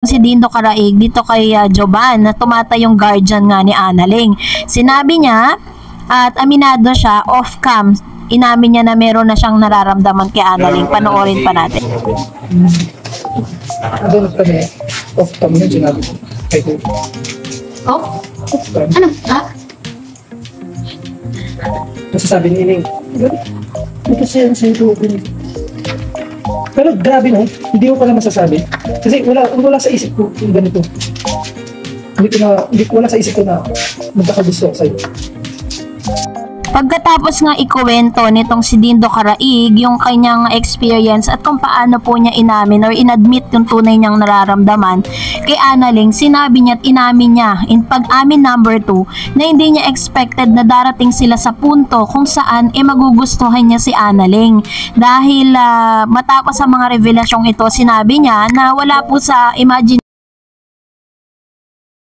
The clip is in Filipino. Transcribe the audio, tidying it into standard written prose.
si Dindo Caraig dito kay Jovan na tumatayong guardian nga ni Annalyn. Sinabi niya at aminado siya off-cam. Inamin niya na meron na siyang nararamdaman kay Annalyn. Panoorin pa natin. Ano kami? Off-cam yun sinabi ko. Off? Off-cam. Ano? Ha? Masasabi ni Ining, ito siya sa'yo ito. Pero grabe no, hindi ko pala masasabi. Kasi wala sa isip ko yung ganito. Wala sa isip ko na magkakagusto ako sa'yo. Pagkatapos nga ikuwento nitong si Dindo Caraig yung kanyang experience at kung paano po niya inamin or inadmit yung tunay niyang nararamdaman kay Annalyn, sinabi niya at inamin niya in pag-amin number 2 na hindi niya expected na darating sila sa punto kung saan magugustuhan niya si Annalyn. Dahil matapos sa mga revelasyong ito, sinabi niya na wala po sa